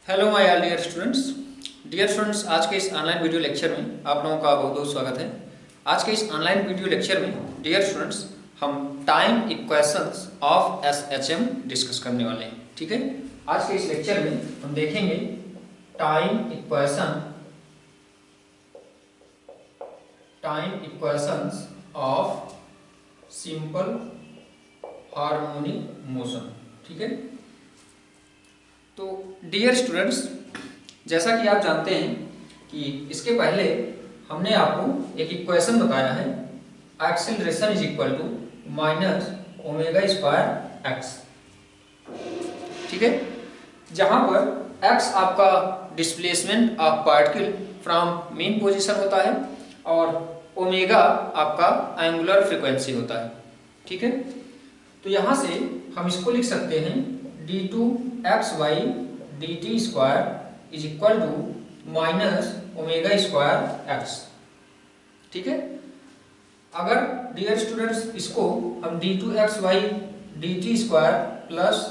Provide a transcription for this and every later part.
Hello my all dear students, आज के इस ऑनलाइन वीडियो लेक्चर में आप लोगों का बहुत बहुत स्वागत है। आज के इस ऑनलाइन वीडियो लेक्चर में डियर स्टूडेंट्स हम time equations of SHM discuss करने वाले हैं। ठीक है, आज के इस लेक्चर में हम देखेंगे time equations of simple harmonic motion. ठीक है, तो डियर स्टूडेंट्स, जैसा कि आप जानते हैं कि इसके पहले हमने आपको एक इक्वेशन बताया है, acceleration is equal to minus omega square X. ठीक है, जहां पर एक्स आपका displacement of particle from mean position होता है और ओमेगा आपका एंगुलर फ्रीक्वेंसी होता है। ठीक है, तो यहां से हम इसको लिख सकते हैं d2xy dt square is equal to minus omega square X. ठीक है, अगर डियर स्टूडेंट्स इसको हम d2xy dt स्क्वायर plus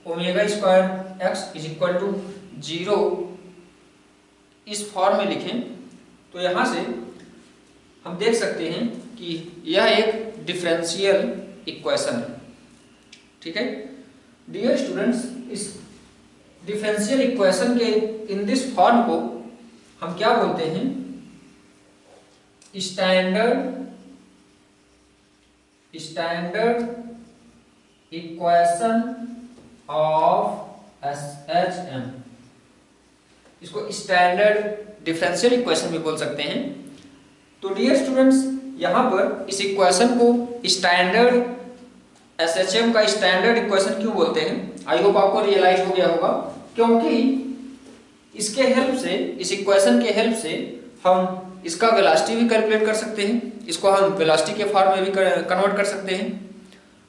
omega square X is equal to 0 इस फॉर्म में लिखें तो यहां से हम देख सकते हैं कि यह एक डिफरेंशियल इक्वेशन है। ठीक है डियर स्टूडेंट्स, इस डिफरेंशियल इक्वेशन के इन दिस फॉर्म को हम क्या बोलते हैं? Standard equation of SHM. इसको स्टैंडर्ड डिफरेंशियल इक्वेशन भी बोल सकते हैं। तो डियर स्टूडेंट्स, यहां पर इस इक्वेशन को स्टैंडर्ड एसएचएम का स्टैंडर्ड इक्वेशन क्यों बोलते हैं? आई होप आपको रियलाइज हो गया होगा, क्योंकि इसके हेल्प से, इस इक्वेशन के हेल्प से हम इसका वेलोसिटी भी कैलकुलेट कर सकते हैं, इसको हम वेलोसिटी के फॉर्म में भी कन्वर्ट कर सकते हैं।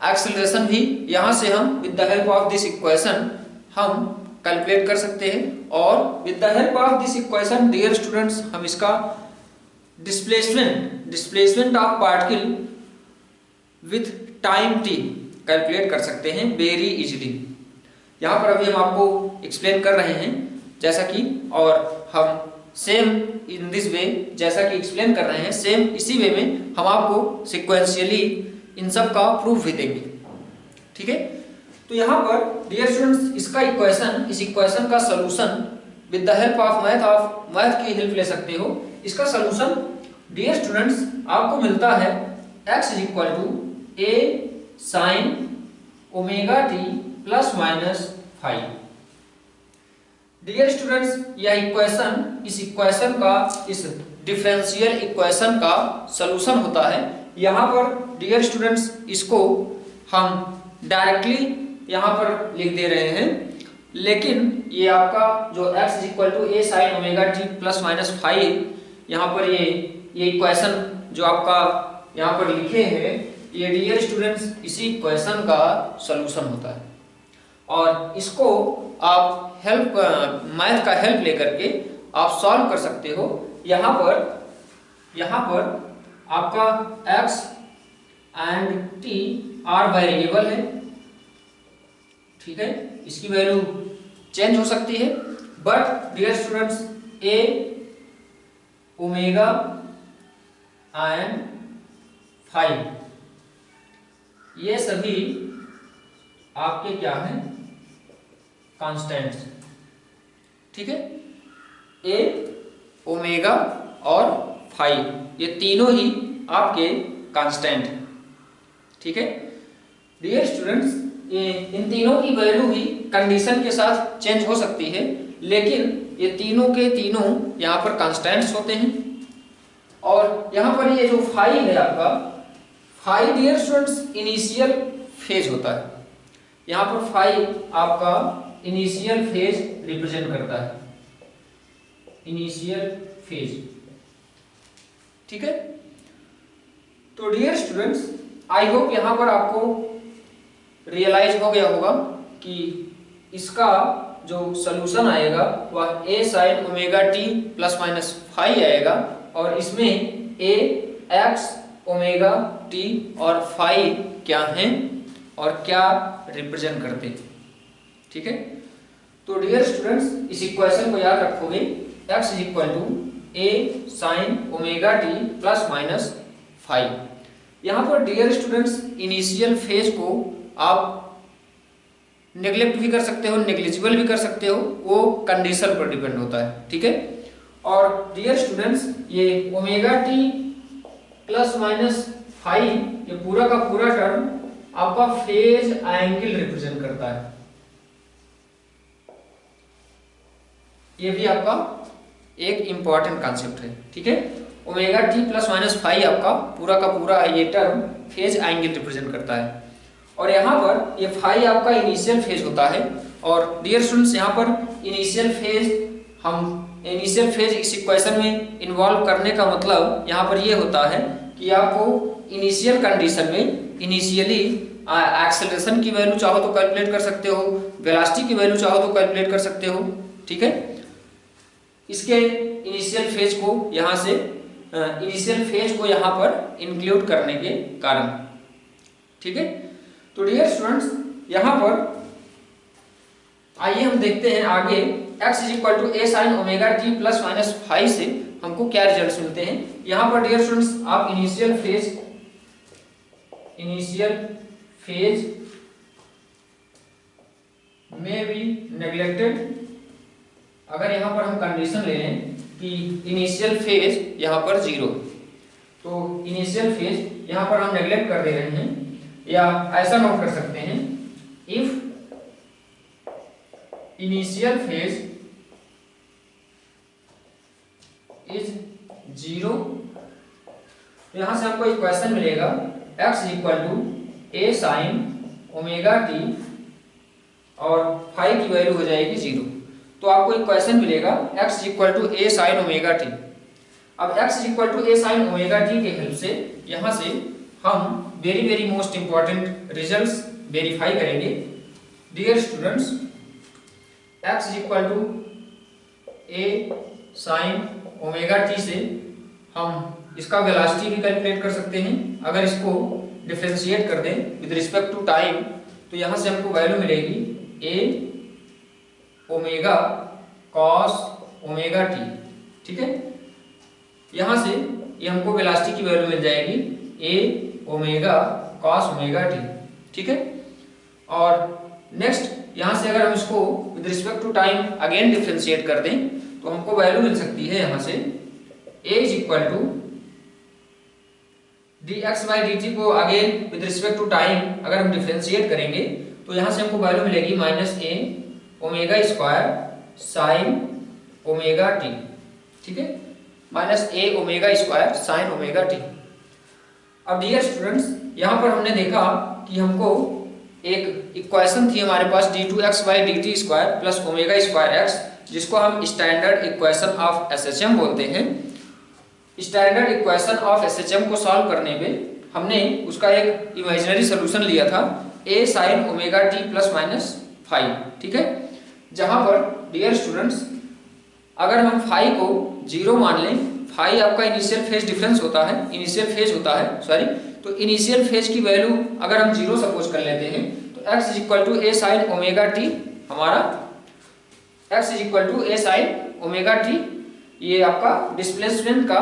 एक्सेलरेशन भी यहां से हम with the help of this equation हम कैलकुलेट कर सकते हैं और with the help of this equation dear students हम इसका displacement of particle with time T calculate कर सकते हैं वेरी इजीली। यहाँ पर अभी हम आपको एक्सप्लेन कर रहे हैं जैसा कि, और हम सेम इन दिस वे जैसा कि एक्सप्लेन कर रहे हैं, सेम इसी वे में हम आपको सिक्वेंशियली इन सब का प्रूफ भी देंगे। ठीक है, तो यहाँ पर डियर स्टूडेंट्स इसका इक्वेशन, इस इक्वेशन का solution with the help of math की हेल्प ले सकते हो। इसका सॉल्यूशन डियर स्टूडेंट्स आपको मिलता है x is equal to a sine omega T plus minus 5। Dear students, यह इक्वेशन, इस इक्वेशन का, इस डिफरेंशियल इक्वेशन का सॉल्यूशन होता है। यहाँ पर डियर स्टूडेंट्स इसको हम डायरेक्टली यहाँ पर लिख दे रहे हैं, लेकिन ये आपका जो x is equal to a sine omega T plus minus 5, यहाँ पर ये इक्वेशन जो आपका यहाँ पर लिखे हैं, ये डियर स्टूडेंट्स इसी इक्वेशन का सॉल्यूशन होता है। और इसको आप मैथ का हेल्प लेकर के आप सॉल्व कर सकते हो। यहाँ पर आपका x and t are variable है। ठीक है, इसकी वैल्यू चेंज हो सकती है, but dear students a omega and 5 ये सभी आपके क्या हैं? कांस्टेंट्स। ठीक है, a ओमेगा और 5 ये तीनों ही आपके कांस्टेंट हैं। ठीक है डियर स्टूडेंट्स, इन तीनों की वैल्यू भी कंडीशन के साथ चेंज हो सकती है, लेकिन ये तीनों के तीनों यहाँ पर कांस्टेंट्स होते हैं। और यहाँ पर ये जो 5 है आपका, 5 डियर स्टूडेंट्स इनिशियल फेज होता है। यहाँ पर 5 आपका इनिशियल फेज रिप्रेजेंट करता है, इनिशियल फेज। ठीक है, तो डियर स्टूडेंट्स आई होप यहाँ पर आपको रियलाइज हो गया होगा कि इसका जो सॉल्यूशन आएगा वह a sine omega T plus minus 5 आएगा, और इसमें a x ओमेगा टी और 5 क्या हैं और क्या रिप्रेजेंट करते हैं। ठीक है, तो डियर स्टूडेंट्स इस इक्वेशन को याद रखोगे, x is equal to a sin omega t plus minus five. यहाँ पर डियर स्टूडेंट्स इनिशियल फेज को आप नेग्लेक्ट भी कर सकते हो, नेग्लिजिबल भी कर सकते हो, वो कंडीशन पर डिपेंड होता है, ठीक है। और डियर स्टूडेंट्स ये omega T plus minus five ये पूरा का पूरा टर्म आपका फेज एंगल रिप्रेजेंट करता है। ये भी आपका एक इंपॉर्टेंट कॉन्सेप्ट है, ठीक है। Omega T plus minus five आपका पूरा का पूरा ये टर्म फेज एंगल रिप्रेजेंट करता है। और यहाँ पर ये फाई आपका इनिशियल फेज होता है। और डियर स्टूडेंट्स यहाँ पर इनिशियल फेज इस इक्वेशन में इन्वॉल्व करने का मतलब यहाँ पर ये होता है कि आपको इनिशियल कंडीशन में इनिशियली एक्सेलरेशन की वैल्यू चाहो तो कैलकुलेट कर सकते हो, वेलोसिटी की वैल्यू चाहो तो कैलकुलेट कर सकते हो, ठीक है। इसके इनिशियल फेज को यहाँ पर इंक्लूड करने के कारण, ठीक है। तो डियर स्टूडेंट्स यहाँ पर आइए हम देखते हैं आगे x is equal to A sine omega T plus minus five से हमको क्या रिजल्ट मिलते हैं। यहाँ पर डियर स्टूडेंट्स आप इनिशियल फेज में भी नेग्लेक्टेड, अगर यहाँ पर हम कंडीशन ले लें कि इनिशियल फेज यहाँ पर जीरो, तो इनिशियल फेज यहाँ पर हम नेग्लेक्ट कर दे रहे हैं, या ऐसा नोट कर सकते हैं if initial phase is zero, तो यहां से हमको इक्वेशन मिलेगा x equal to A sine omega T और फाइव की वैल्यू हो जाएगी जीरो। तो आपको इक्वेशन मिलेगा x equal to A sine omega T. अब x equal to A sine omega T के हेल्प से यहां से हम very most important results verify करेंगे। Dear students x equal to A sine omega T से हम इसका वेलोसिटी भी कैलकुलेट कर सकते हैं। अगर इसको डिफरेंशिएट कर दें विद रिस्पेक्ट टू टाइम, तो यहाँ से हमको वैल्यू मिलेगी ए ओमेगा कॉस ओमेगा टी, ठीक है। यहाँ से ये हमको वेलोसिटी की वैल्यू मिल जाएगी a omega cos omega T, ठीक है। और नेक्स्ट यहाँ से अगर हम इसको with respect to time again differentiate कर दें, तो हमको वैल्यू मिल सकती है यहाँ से a is equal to dx by dt को again with respect to time अगर हम डिफरेंशिएट करेंगे, तो यहाँ से हमको वैल्यू मिलेगी minus A omega square sine omega T, ठीक है, minus A omega square sine omega T. अब डियर स्टूडेंट्स यहाँ पर हमने देखा कि हमको एक इक्वेशन थी हमारे पास d2x बाई dt स्क्वायर प्लस ओमेगा स्क्वायर x, जिसको हम स्टैंडर्ड इक्वेशन ऑफ SHM बोलते हैं। स्टैंडर्ड इक्वेशन ऑफ SHM को सॉल्व करने में हमने उसका एक इमेजिनरी सोल्यूशन लिया था a sine omega t plus minus five, ठीक है। जहां पर डियर स्टूडेंट्स अगर हम फाइव को जीरो मान लें, फाइव आपका इनिशियल फेज डिफरेंस होता है, तो इनिशियल फेज की वैल्यू अगर हम जीरो सपोज कर लेते हैं, तो x is equal to A sine omega t, हमारा x is equal to A sine omega t, ये आपका डिस्प्लेसमेंट का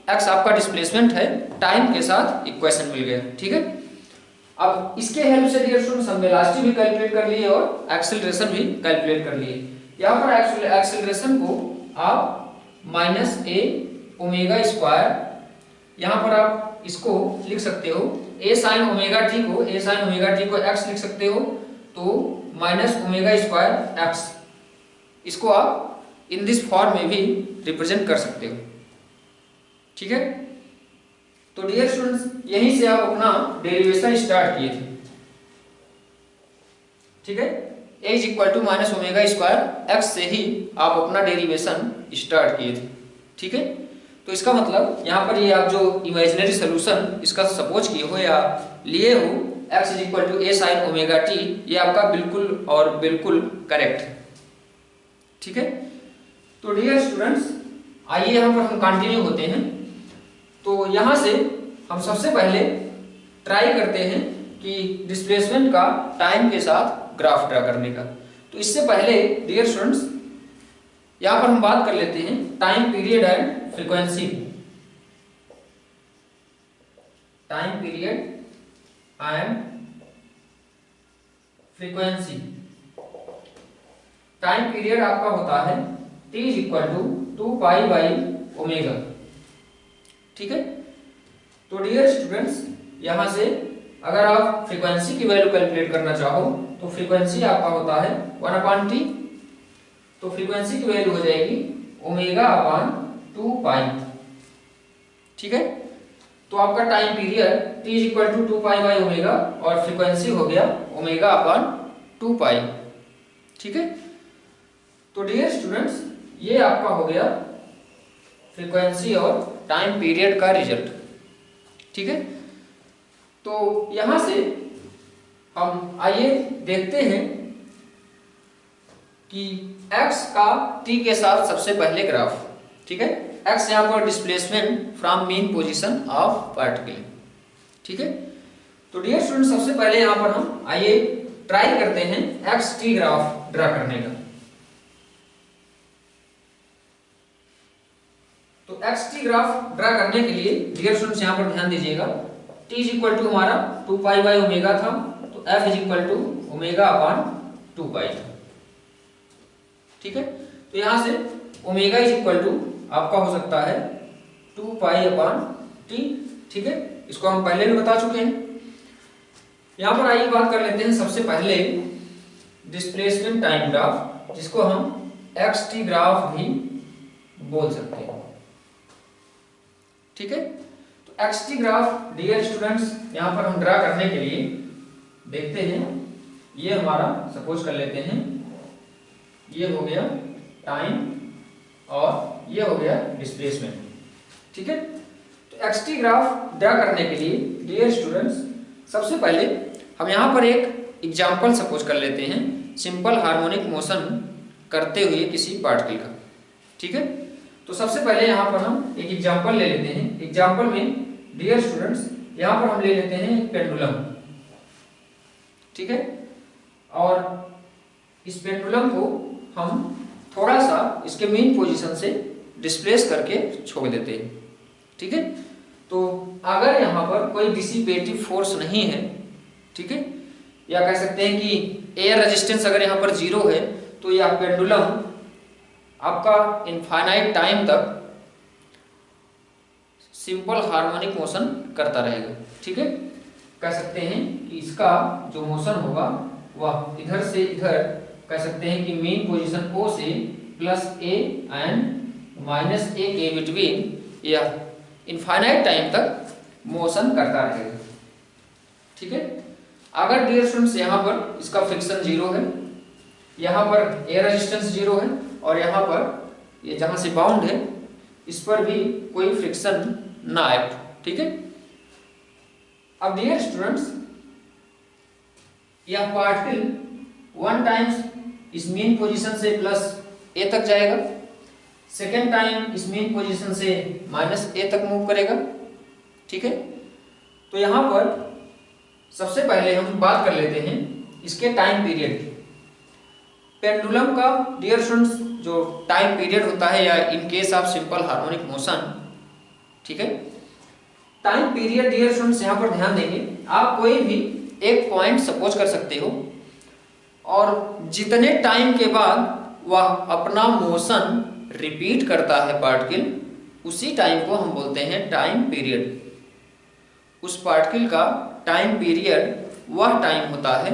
x आपका डिस्प्लेसमेंट है, टाइम के साथ इक्वेशन मिल गया, ठीक है। अब इसके हेल्प से डियर स्टूडेंट्स हम वेलोसिटी भी कैलकुलेट कर लिए और एक्सेलरेशन भी कैलकुलेट कर लिए। यहाँ पर एक्सेलरेशन को आप माइनस ए ओमेगा स्क्वायर, यहाँ पर आप इसको लिख सकते हो ए साइन ओमेगा टी को x लिख सकते हो, तो माइनस ओमेगा स्क्वायर x, इसको आप इन दिस फॉर्म में भी रिप्रेजेंट कर सकते हो, ठीक है। तो डियर स्टूडेंट्स यहीं से आप अपना डेरिवेशन स्टार्ट किए थे, ठीक है। a is equal to minus omega square x से ही आप अपना डेरिवेशन स्टार्ट किए थे, ठीक है। तो इसका मतलब यहाँ पर ये आप जो इमेजिनरी सोल्यूशन इसका सपोज किए हो या लिए हो x is equal to A sine omega t, ये आपका बिल्कुल और बिल्कुल करेक्ट है, ठीक है। तो डियर स्टूडेंट्स आइए यहाँ पर हम कंटिन्यू होते हैं। तो यहाँ से हम सबसे पहले ट्राई करते हैं कि डिस्प्लेसमेंट का टाइम के साथ ग्राफ ड्रा करने का। तो इससे पहले डियर स्टूडेंट्स यहां पर हम बात कर लेते हैं time period and frequency. Time period and frequency. Time period आपका होता है t इज इक्वल टू 2π/ω। ठीक है। तो डियर स्टूडेंट्स यहां से अगर आप फ्रीक्वेंसी की वैल्यू कैलकुलेट करना चाहो तो फ्रीक्वेंसी आपका होता है 1/t। तो फ्रीक्वेंसी की वैल्यू हो जाएगी ω/2π। ठीक है। तो आपका time period t is equal to 2π/ω और फ्रीक्वेंसी हो गया ω/2π। ठीक है। तो डियर स्टूडेंट्स ये आपका हो गया फ्रीक्वेंसी और टाइम पीरियड का रिजल्ट। ठीक है। तो यहां से हम आइए देखते हैं कि x का t के साथ सबसे पहले ग्राफ। ठीक है। x यहां पर displacement from mean position of particle. ठीक है। तो डियर स्टूडेंट सबसे पहले यहां पर हम आइए ट्राई करते हैं x t ग्राफ ड्रा करने का। तो x t ग्राफ ड्रा करने के लिए डियर स्टूडेंट्स यहां पर ध्यान दीजिएगा t इज इक्वल टू हमारा 2π/ω था, तो f इज इक्वल टू ω/2π था। ठीक है। तो यहां से ओमेगा इज इक्वल टू आपका हो सकता है 2π/t। ठीक है। इसको हम पहले भी बता चुके हैं। यहां पर आइए बात कर लेते हैं सबसे पहले डिस्प्लेसमेंट टाइम ग्राफ, जिसको हम xt ग्राफ भी बोल सकते हैं। ठीक है। तो xt ग्राफ डियर स्टूडेंट्स यहां पर हम ड्रा करने के लिए देखते हैं, ये हमारा सपोज कर लेते हैं ये हो गया टाइम और ये हो गया डिस्प्लेसमेंट। ठीक है। तो xt ग्राफ ड्रा करने के लिए डियर स्टूडेंट्स सबसे पहले हम यहां पर एक एग्जांपल सपोज कर लेते हैं सिंपल हार्मोनिक मोशन करते हुए किसी पार्टिकल का। ठीक है। तो सबसे पहले यहां पर हम एक एग्जांपल ले लेते हैं। एग्जांपल में डियर स्टूडेंट्स यहां पर हम ले लेते हैं एक पेंडुलम। ठीक है। और इस पेंडुलम को हम थोड़ा सा इसके मेन पोजीशन से डिस्प्लेस करके छोड़ देते हैं। ठीक है। तो अगर यहां पर कोई डिसिपेटिव फोर्स नहीं है, ठीक है, या कह सकते हैं कि एयर रेजिस्टेंस अगर यहां पर 0 है, तो यह पेंडुलम आपका इनफाइनाइट टाइम तक सिंपल हार्मोनिक मोशन करता रहेगा। ठीक है। कह सकते हैं कि इसका जो मोशन होगा वह इधर से इधर कह सकते हैं कि मेन पोजीशन O से plus A and minus A के बिटवीन यह इनफाइनाइट टाइम तक मोशन करता रहेगा। ठीक है। अगर डियर स्टूडेंट्स यहाँ पर इसका फ्रिक्शन 0 है, यहाँ पर एयर रेजिस्टेंस 0 है और यहाँ पर ये जहाँ से बाउंड है इस पर भी कोई फ्रिक्शन ना एक्ट। ठीक है। अब डियर स्टूडेंट्स यह पार्टिकल वन टाइम्स इस मेन पोजीशन से प्लस A तक जाएगा, सेकेंड टाइम इस मेन पोजीशन से माइनस A तक मूव करेगा। ठीक है। तो यहाँ पर सबसे पहले हम बात कर लेते हैं इसके टाइम पीरियड की। पेंडुलम का डियर स्टूडेंट्स जो टाइम पीरियड होता है या in case of simple harmonic motion, ठीक है, टाइम पीरियड डियर स्टूडेंट्स यहाँ पर ध्यान देंगे आप कोई भी एक पॉइंट सपोज कर सकते हो और जितने टाइम के बाद वह अपना मोशन रिपीट करता है पार्टिकल, उसी टाइम को हम बोलते हैं टाइम पीरियड। उस पार्टिकल का टाइम पीरियड वह टाइम होता है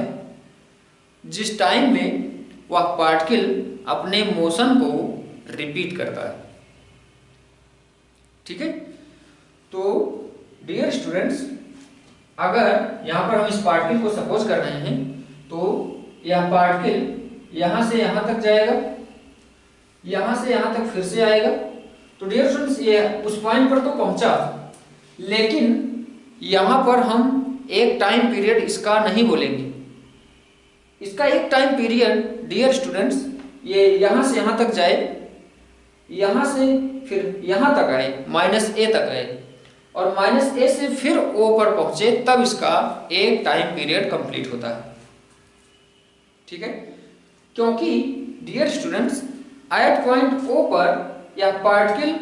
जिस टाइम में वह पार्टिकल अपने मोशन को रिपीट करता है। ठीक है। तो डियर स्टूडेंट्स अगर यहाँ पर हम इस पार्टिकल को सपोज कर रहे हैं तो यह पार्टिकल यहाँ से यहाँ तक जाएगा, यहाँ से यहाँ तक फिर से आएगा। तो डियर स्टूडेंट्स ये उस पॉइंट पर तो पहुंचा, लेकिन यहाँ पर हम एक टाइम पीरियड इसका नहीं बोलेंगे। इसका एक टाइम पीरियड डियर स्टूडेंट्स ये यहाँ से यहाँ तक जाए, यहाँ से फिर यहाँ तक आए, माइनस A तक आए और माइनस A से फिर O पर पहुंचे, तब इसका एक टाइम पीरियड कंप्लीट होता है। ठीक है। क्योंकि dear students at point O पर यह पार्टिकल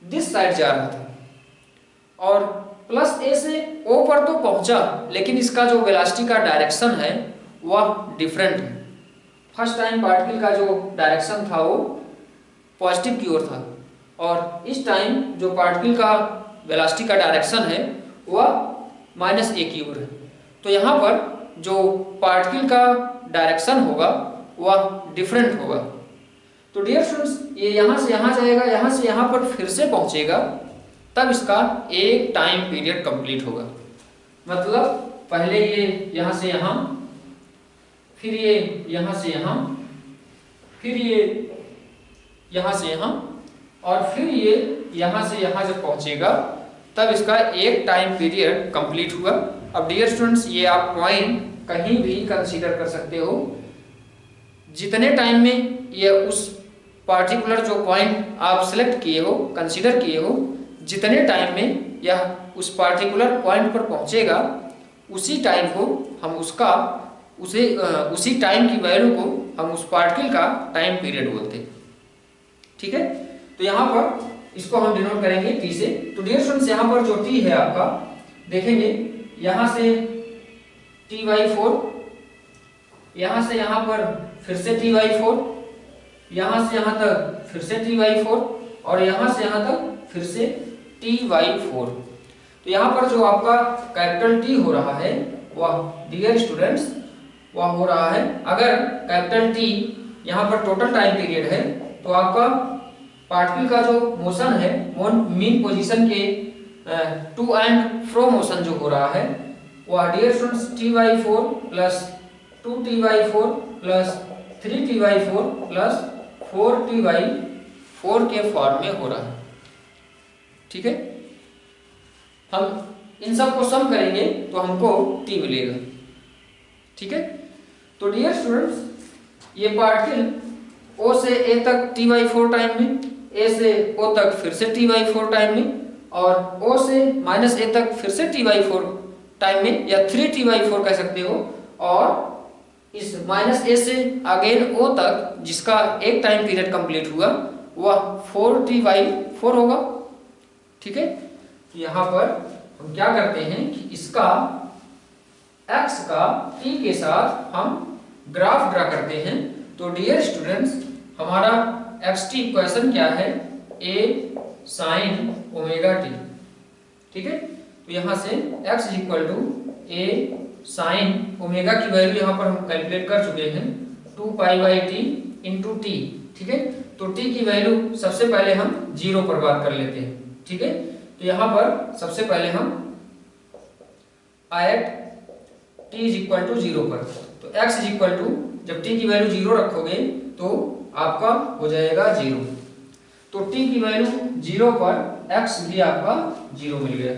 दिस साइड जा रहा था और प्लस ए से ओ पर तो पहुंचा, लेकिन इसका जो वेलोसिटी का डायरेक्शन है वह डिफरेंट है। फर्स्ट टाइम पार्टिकल का जो डायरेक्शन था वो पॉजिटिव की ओर था और इस टाइम जो पार्टिकल का वेलोसिटी का डायरेक्शन है वह माइनस ए की ओर है। तो यहाँ पर जो पार्टिकल का डायरेक्शन होगा वह डिफरेंट होगा। तो डियर स्टूडेंट्स ये यहाँ से यहाँ जाएगा, यहाँ से यहाँ पर फिर से पहुँचेगा, तब इसका एक टाइम पीरियड कंप्लीट होगा। मतलब पहले ये यहाँ से यहाँ, फिर ये यहाँ से यहाँ, फिर ये यहाँ से यहाँ और फिर ये यहाँ से यहाँ जब पहुँचेगा तब इसका एक टाइम पीरियड कंप्लीट हुआ। अब डियर स्टूडेंट्स ये आप पॉइंट कहीं भी कंसीडर कर सकते हो, जितने टाइम में ये उस पार्टिकुलर जो पॉइंट आप सिलेक्ट किए हो, कंसीडर किए हो, जितने टाइम में यह उस पार्टिकुलर पॉइंट पर पहुंचेगा उसी टाइम को हम उसी टाइम की वैल्यू को हम उस पार्टिकल का टाइम पीरियड बोलते हैं। ठीक है, तो यहाँ पर इसको हम डिनोट करेंगे t से। तो डियर स्टूडेंट्स यहाँ पर जो t है आपका देखेंगे, यहाँ से t/4, यहाँ से यहाँ पर फिर से t/4, यहाँ से यहाँ तक फिर से t/4 और यहाँ से यहाँ तक फिर से t/4। तो यहाँ पर जो आपका कैपिटल T हो रहा है वह डियर स्टूडेंट्स वह हो रहा है, अगर कैपिटल T यहाँ पर टोटल टाइम पीरियड है तो आपका पार्टिकल का जो मोशन है मीन पोजीशन के टू एंड फ्रो मोशन जो हो रहा है वह dear students t/4 plus 2t/4 plus 3t/4 plus 4t/4 के फॉर्म में हो रहा है। ठीक है, हम इन सब को सम करेंगे तो हमको t मिलेगा। ठीक है, तो डियर स्टूडेंट्स ये पार्टिकल O से A तक t/4 टाइम में, A से O तक फिर से t/4 टाइम में और O से माइनस A तक फिर से t/4 टाइम में या 3t/4 कह सकते हो, और इस माइनस A से अगेन O तक जिसका एक टाइम पीरियड कंप्लीट हुआ वह 4t/4 होगा। ठीक है, तो यहाँ पर हम क्या करते हैं कि इसका x का t के साथ हम ग्राफ ड्रा करते हैं। तो डियर स्टूडेंट्स हमारा xt इक्वेशन क्या है, a sin ओमेगा t। ठीक है, तो यहाँ से x a sin ओमेगा की वैल्यू यहाँ पर हम कैलकुलेट कर चुके हैं 2π/t इंटू t। ठीक है, तो t की वैल्यू सबसे पहले हम 0 पर बात कर लेते हैं। ठीक है, तो यहाँ पर सबसे पहले हम एट t = 0 पर, तो x जब t की वैल्यू 0 रखोगे तो आपका हो जाएगा 0। तो t की वैल्यू 0 पर x भी आपका 0 मिल गया।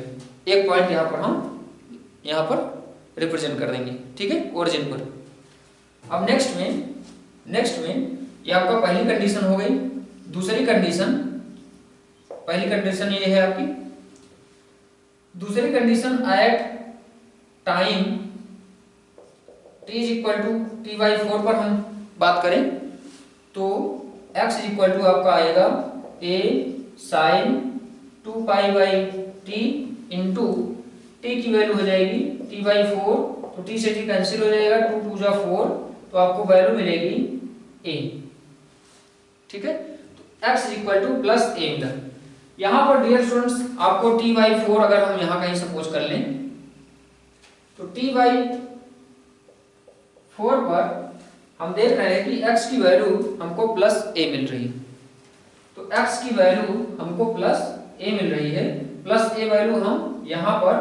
एक पॉइंट यहाँ पर हम रिप्रेजेंट कर देंगे। ठीक है, ओरिजिन पर। अब नेक्स्ट में ये आपका पहली कंडीशन हो गई। दूसरी कंडीशन, पहली कंडीशन ये है आपकी। दूसरी condition at time t = t/4 पर हम बात करें तो x आपका आएगा a sin 2π/t into t की वैल्यू हो जाएगी t/4, तो t से t कैंसिल हो जाएगा, 2 2 जा 4, तो आपको वैल्यू मिलेगी a। ठीक है, तो x प्लस a मिला। यहाँ पर डियर स्टूडेंट्स आपको t/4 अगर हम यहाँ कहीं सपोज कर लें तो t/4 पर हम देख रहे हैं कि x की वैल्यू हमको प्लस a मिल रही है। तो x की वैल्यू हमको प्लस a मिल रही है, प्लस a वैल्यू हम यहाँ पर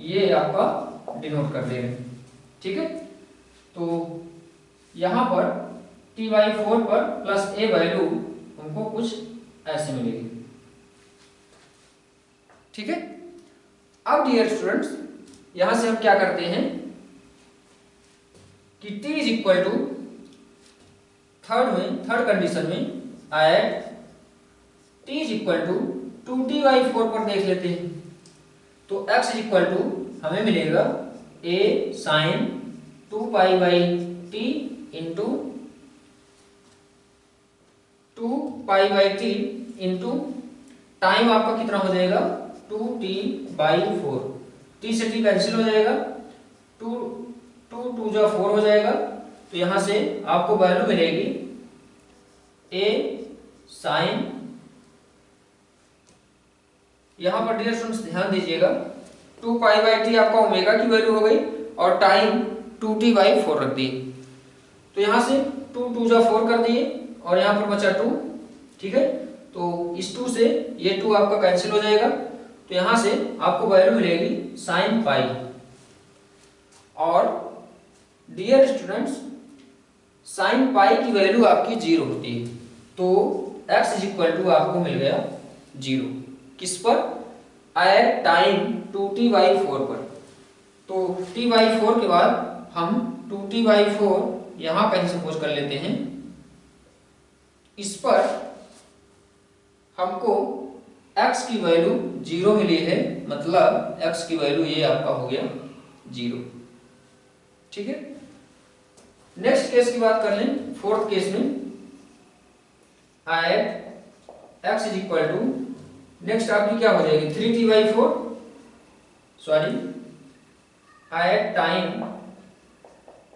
ये आपका डिनोट कर दे रहे हैं। ठीक है, तो यहाँ पर t/4 पर प्लस a वैल्यू हमको कुछ ऐसे मिलेगी। ठीक है, अब डियर स्टूडेंट्स यहां से हम क्या करते हैं कि t थर्ड कंडीशन में एट t = 2t/4 पर देख लेते हैं। तो x हमें मिलेगा a sin 2π/t into 2π/t into time आपका कितना हो जाएगा 2t/4। t से t कैंसिल हो जाएगा, 2 2 जा 4 हो जाएगा। तो यहां से आपको वैल्यू मिलेगी a sin, यहां पर डियर स्टूडेंट्स ध्यान दीजिएगा 2π/t आपका ओमेगा की वैल्यू हो गई और टाइम 2t/4 रख दिए। तो यहां से 2 2 जा 4 कर दिए और यहां पर बचा 2। ठीक है, तो इस 2 से ये 2 आपका कैंसिल हो जाएगा। तो यहां से आपको वैल्यू मिलेगी sin पाई। और डियर स्टूडेंट्स sin पाई की वैल्यू आपकी 0 होती है, तो x = आपको मिल गया 0। किस पर? एट टाइम 2t/4 पर। तो t/4 के बाद हम 2t/4 यहां कहीं सपोज कर लेते हैं। इस पर हमको x की वैल्यू 0 मिली है, मतलब x की वैल्यू ये आपका हो गया 0। ठीक है, नेक्स्ट केस की बात कर लें। फोर्थ केस में एट x = नेक्स्ट आपकी क्या हो जाएगी 3t/4, sorry at time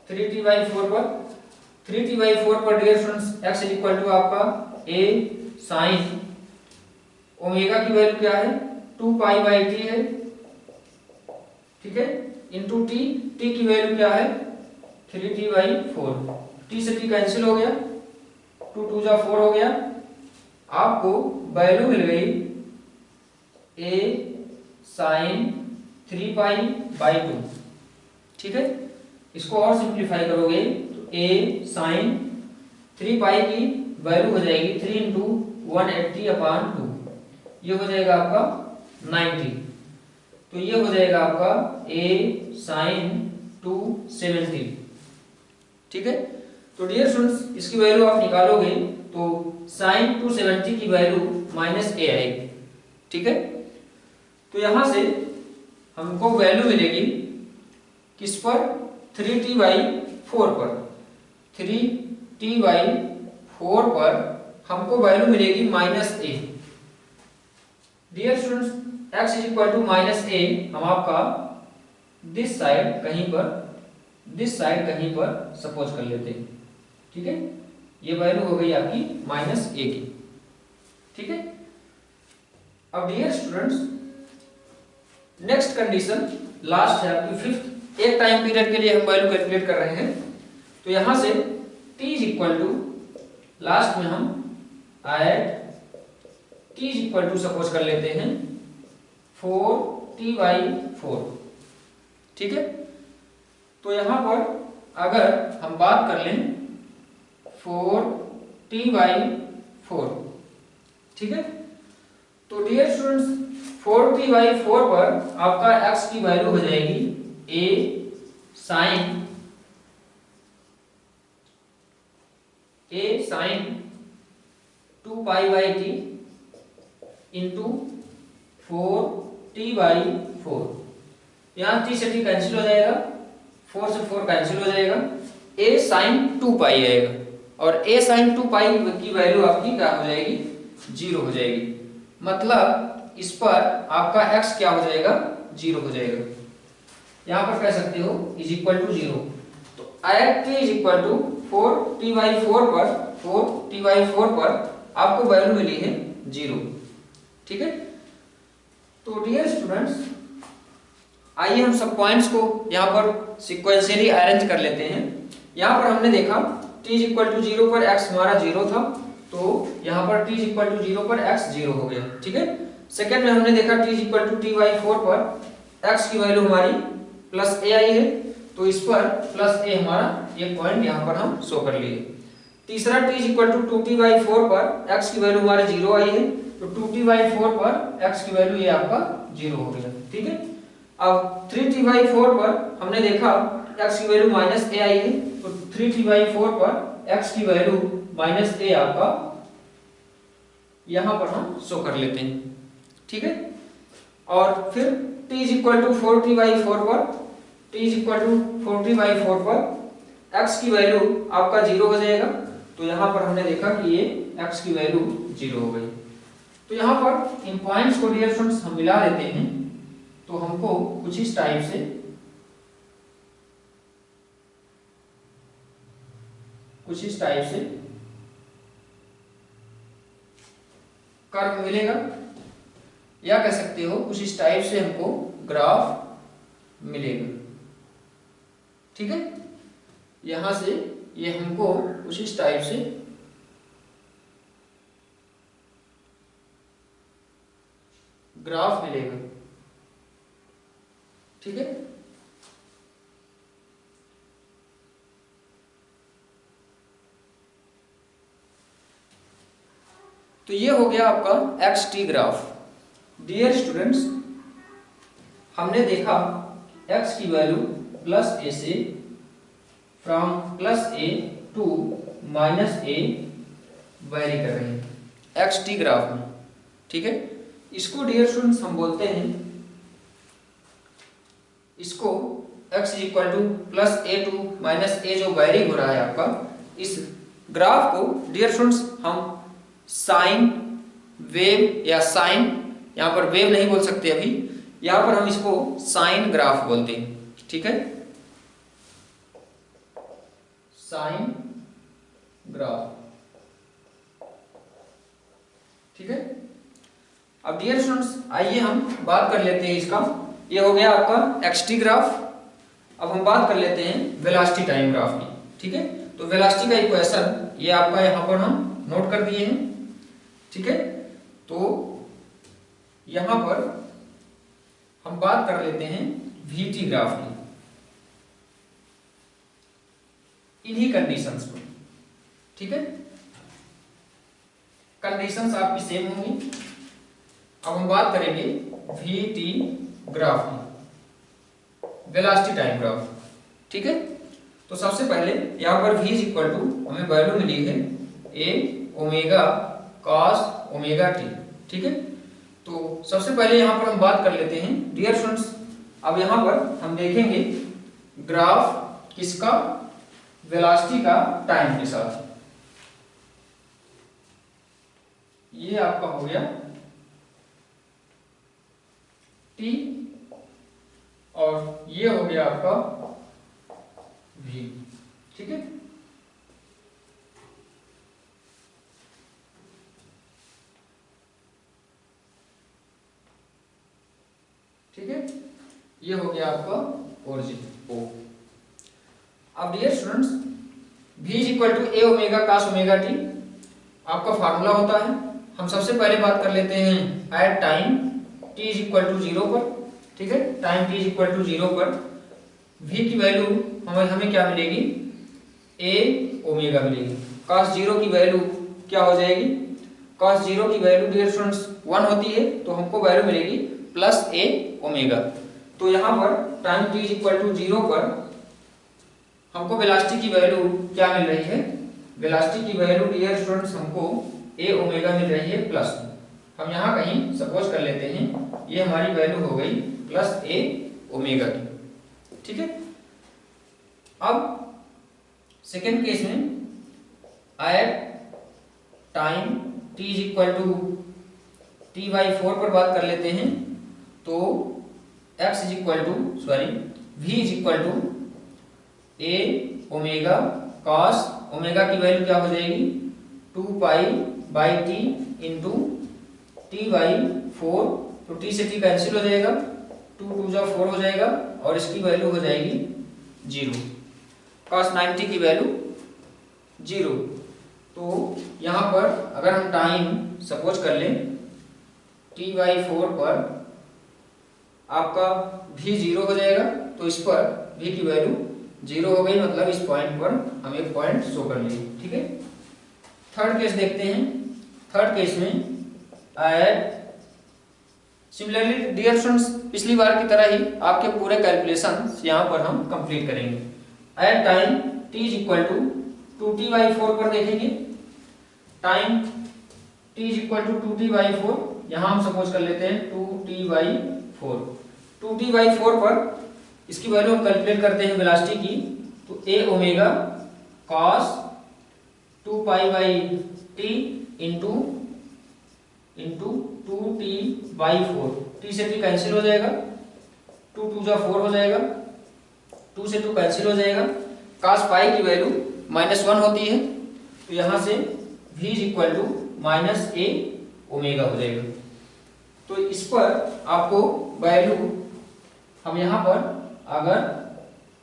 3t/4 पर। 3t/4 पर डियर स्टूडेंट्स x = आपका a sin ओमेगा की वैल्यू क्या है 2π/t है। ठीक है, इंटू t, t की वैल्यू क्या है 3t/4। t से t कैंसिल हो गया, 2 2 जा 4 हो गया। आपको वैल्यू मिल गई a sin 3π/2। ठीक है, इसको और सिंप्लीफाई करोगे तो a sin 3π की वैल्यू हो जाएगी 3 × 180/2। ये हो जाएगा आपका 90। तो ये हो जाएगा आपका a sin 270। ठीक है, तो डियर स्टूडेंट्स इसकी वैल्यू आप निकालोगे तो sin 270 की वैल्यू -a आएगी। ठीक है, तो यहां से हमको वैल्यू मिलेगी किस पर 3t/4 पर। 3t/4 पर हमको वैल्यू मिलेगी -a। Dear students x = -a हम आपका दिस साइड कहीं पर सपोज कर लेते हैं। ठीक है, ये वैल्यू हो गई आपकी -a की। ठीक है, अब dear students next condition last है आपकी फिफ्थ। एक टाइम पीरियड के लिए हम वैल्यू कैलकुलेट कर रहे हैं। तो यहां से t = लास्ट में हम एट t = सपोज कर लेते हैं 4t/4। ठीक है, तो यहां पर अगर हम बात कर लें 4t/4। ठीक है, तो डियर स्टूडेंट्स 4t/4 पर आपका x की वैल्यू हो जाएगी a sin 2π/t into 4t/4। यहाँ t से t कैंसिल हो जाएगा, 4 से 4 कैंसिल हो जाएगा, a sin 2π आएगा और a sin 2π की वैल्यू आपकी क्या हो जाएगी 0 हो जाएगी। मतलब इस पर आपका x क्या हो जाएगा 0 हो जाएगा। यहाँ पर कह सकते हो =0। तो एट t = 4t/4 पर आपको वैल्यू मिली है 0। ठीक है, तो डियर स्टूडेंट्स आइए हम सब पॉइंट्स को यहाँ पर सिक्वेंशियली अरेंज कर लेते हैं। यहाँ पर हमने देखा t = 0 पर x हमारा 0 था, तो यहाँ पर t = 0 पर x 0 हो गया। ठीक है, सेकंड में हमने देखा t = t/4 पर x की वैल्यू हमारी +a आई है, तो इस पर +a हमारा एक पॉइंट यहाँ पर हम शो कर लिए। तीसरा t = 2t/4 पर x की वैल्यू हमारी 0 आई है, तो 2t/4 पर x की वैल्यू ये आपका 0 हो गया। ठीक है, अब 3t/4 पर हमने देखा x की वैल्यू -a आई है, तो 3t/4 पर x की वैल्यू -a आपका यहां पर हम शो कर लेते हैं। ठीक है, और फिर t = 4t/4 पर x की वैल्यू आपका 0 हो जाएगा। तो यहाँ पर हमने देखा कि ये x की वैल्यू 0 हो गई। तो यहाँ पर इन पॉइंट्स को डियर स्टूडेंट्स हम मिला देते हैं, तो हमको कुछ इस टाइप से कर्व मिलेगा, या कह सकते हो कुछ इस टाइप से हमको ग्राफ मिलेगा। ठीक है, यहां से ये हमको कुछ इस टाइप से ग्राफ मिलेगा। ठीक है, तो ये हो गया आपका xt ग्राफ। डियर स्टूडेंट्स, हमने देखा x की वैल्यू प्लस a से from plus a to minus a vary कर रही है xt ग्राफ में। ठीक है, इसको डियर स्टूडेंट्स हम बोलते हैं, इसको x equal to plus a to minus a जो वेरी हो रहा है आपका, इस ग्राफ को डियर स्टूडेंट्स हम साइन वेव या साइन, यहां पर वेव नहीं बोल सकते अभी, यहां पर हम इसको साइन ग्राफ बोलते हैं। ठीक है, साइन ग्राफ। ठीक है, अब डियर स्टूडेंट्स आइए हम बात कर लेते हैं इसका। ये हो गया आपका xt ग्राफ। अब हम बात कर लेते हैं वेलोसिटी टाइम ग्राफ की। ठीक है, तो वेलोसिटी का इक्वेशन ये आपका यहां पर हम नोट कर दिए हैं। ठीक है, तो यहां पर हम बात कर लेते हैं vt ग्राफ की, इन्हीं कंडीशंस पर। ठीक है, कंडीशंस आपकी सेम होंगी। अब हम बात करेंगे vt ग्राफ की, वेलोसिटी टाइम ग्राफ। ठीक है, तो सबसे पहले यहां पर v इक्वल टू हमें वैल्यू मिली है a omega cos omega t। ठीक है, तो सबसे पहले यहां पर हम बात कर लेते हैं डियर स्टूडेंट्स। अब यहां पर हम देखेंगे ग्राफ किसका, वेलोसिटी का टाइम के साथ। ये आपका हो गया t और ये हो गया आपका v। ठीक है, ठीक है, ये हो गया आपका ओरिजिन O। अब dear students v equal to a omega cos omega t आपका फार्मूला होता है। हम सबसे पहले बात कर लेते हैं at time t is equal to 0 पर। ठीक है, time t is equal to 0 पर v की वैल्यू हमें क्या मिलेगी, a ओमेगा मिलेगी। cos 0 की वैल्यू क्या हो जाएगी, cos 0 की वैल्यू डियर स्टूडेंट्स 1 होती है, तो हमको वैल्यू मिलेगी प्लस a ओमेगा। तो यहां पर time t is equal to 0 पर हमको वेलोसिटी की वैल्यू क्या मिल रही है, वेलोसिटी की वैल्यू डियर स्टूडेंट्स हमको a ओमेगा मिल रही है प्लस। हम यहां कहीं सपोज कर लेते हैं ये हमारी वैल्यू हो गई प्लस a ओमेगा की। ठीक है, अब सेकेंड केस में at time t is equal to t/4 पर बात कर लेते हैं। तो x is equal to v is equal to a omega cos omega की वैल्यू क्या हो जाएगी 2π/t इंटू t/4। तो t से t कैंसिल हो जाएगा, 2 2 जा 4 हो जाएगा और इसकी वैल्यू हो जाएगी 0। cos 90 की वैल्यू 0। तो यहाँ पर अगर हम टाइम सपोज कर लें t/4 पर आपका v 0 हो जाएगा, तो इस पर v की वैल्यू 0 हो गई, मतलब इस पॉइंट पर हम एक पॉइंट शो कर लिए। ठीक है, थर्ड केस देखते हैं। थर्ड केस में सिमिलरली डियर स्टूडेंट्स पिछली बार की तरह ही आपके पूरे कैलकुलेशन यहाँ पर हम कंप्लीट करेंगे। At time t is equal to 2t/4 पर देखेंगे, time t is equal to 2t/4, यहाँ हम सपोज कर लेते हैं 2t/4। 2t/4 पर इसकी वैल्यू हम कैलकुलेट करते हैं वेलोसिटी की, तो A omega cos 2π/t into 2t/4, t से t कैंसिल हो जाएगा, 2 2 जा 4 हो जाएगा, 2 से 2 कैंसिल हो जाएगा, cos पाई की वैल्यू -1 होती है, तो यहाँ से v equal to -a omega हो जाएगा। तो इस पर आपको वैल्यू हम यहाँ पर अगर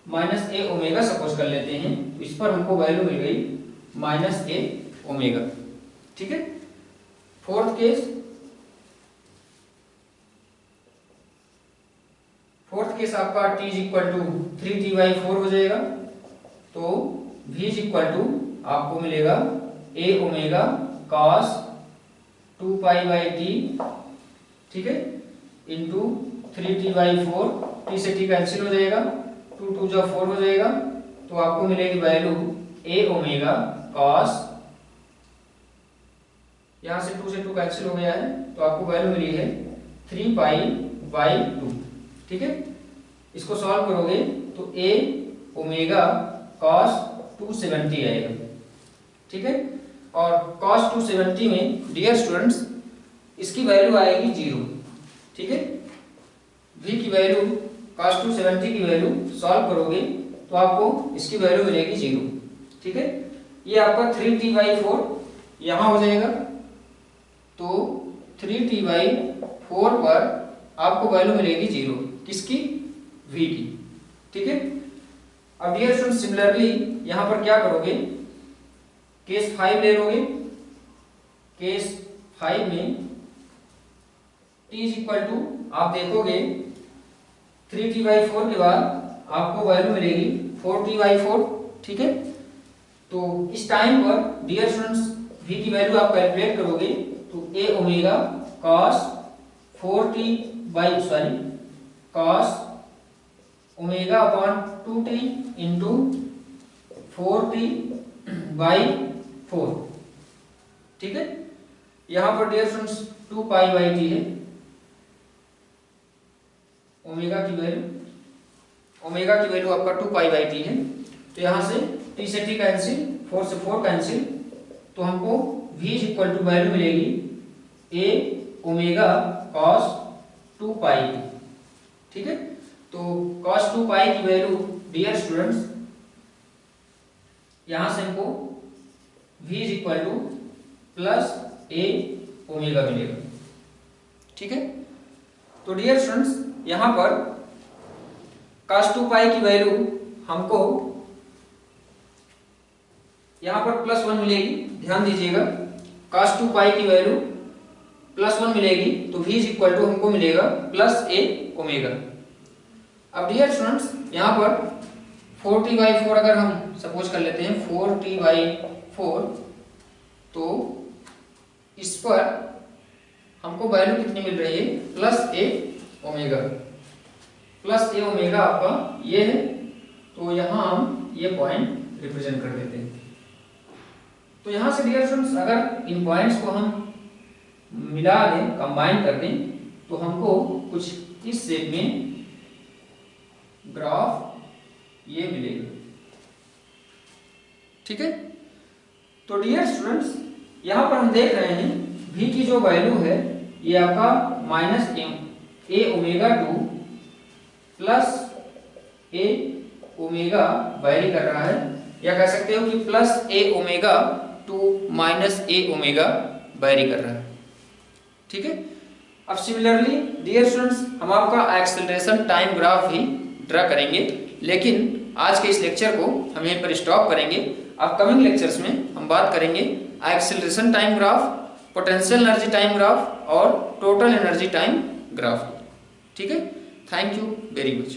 -a ओमेगा सपोज कर लेते हैं, तो इस पर हमको वैल्यू मिल गई -a ओमेगा। ठीक है। फोर्थ केस आपका t इक्वल टू 3t/4 हो जाएगा, तो v इक्वल टू आपको मिलेगा a ओमेगा cos 2π/t, ठीक है, इंटू 3t/4, t से t कैंसिल हो जाएगा, 2 2 जा 4 हो जाएगा, तो आपको मिलेगी वैल्यू a ओमेगा cos, यहाँ से 2 से 2 कैंसिल हो गया है, तो आपको वैल्यू मिली है 3π/2। ठीक है। इसको सॉल्व करोगे तो a ओमेगा cos 270 आएगा। ठीक है। और cos 270 में डियर स्टूडेंट्स इसकी वैल्यू आएगी 0। ठीक है। v की वैल्यू cos 270 की वैल्यू सॉल्व करोगे तो आपको इसकी वैल्यू मिलेगी 0। ठीक है। ये आपका 3t/4 यहाँ हो जाएगा, तो 3t/4 पर आपको वैल्यू मिलेगी 0, किसकी? v की। ठीक है। अब डियर स्टूडेंट्स सिमिलरली यहाँ पर क्या करोगे, केस 5 ले लोगे। केस 5 में t इक्वल टू आप देखोगे 3t/4 के बाद आपको वैल्यू मिलेगी 4t/4। ठीक है। तो इस टाइम पर डियर स्टूडेंट्स v की वैल्यू आप कैलकुलेट करोगे तो a omega cos omega upon 2t into 4t/4। ठीक है। यहां पर डियर स्टूडेंट्स 2π/t है ओमेगा की वैल्यू आपका 2π/t है, तो यहां से t से t कैंसिल, 4 से 4 कैंसिल, तो हमको v इक्वल टू वैल्यू मिलेगी a ओमेगा cos 2π। ठीक है। तो cos 2π की वैल्यू डियर स्टूडेंट्स यहां से हमको v equal to +a omega मिलेगा। ठीक है। तो डियर स्टूडेंट्स यहां पर cos 2π की वैल्यू हमको यहां पर +1 मिलेगी, ध्यान दीजिएगा, cos 2π की वैल्यू +1 मिलेगी, तो v इक्वल टू हमको मिलेगा +a ओमेगा। अब डियर स्टूडेंट्स यहाँ पर 4t/4 अगर हम सपोज कर लेते हैं 4t/4, तो इस पर हमको वैल्यू कितनी मिल रही है? +a ओमेगा आपका ये है, तो यहाँ हम ये पॉइंट रिप्रेजेंट कर देते हैं। तो यहाँ से डियर स्टूडेंट्स अगर इन पॉइंट्स को हम मिला दें, कंबाइन कर दें, तो हमको कुछ इस शेप में ग्राफ ये मिलेगा। ठीक है। तो डियर स्टूडेंट्स यहां पर हम देख रहे हैं v की जो वैल्यू है ये आपका -a omega 2 +a omega vary कर रहा है, या कह सकते हो कि +a omega to -a omega vary कर रहा है। ठीक है। अब सिमिलरली डियर स्टूडेंट्स हम आपका एक्सेलरेशन टाइम ग्राफ ही ड्रा करेंगे, लेकिन आज के इस लेक्चर को हम यहीं पर स्टॉप करेंगे। अपकमिंग लेक्चर्स में हम बात करेंगे acceleration time graph, potential energy time graph और टोटल एनर्जी टाइम ग्राफ। ठीक है। Thank you very much.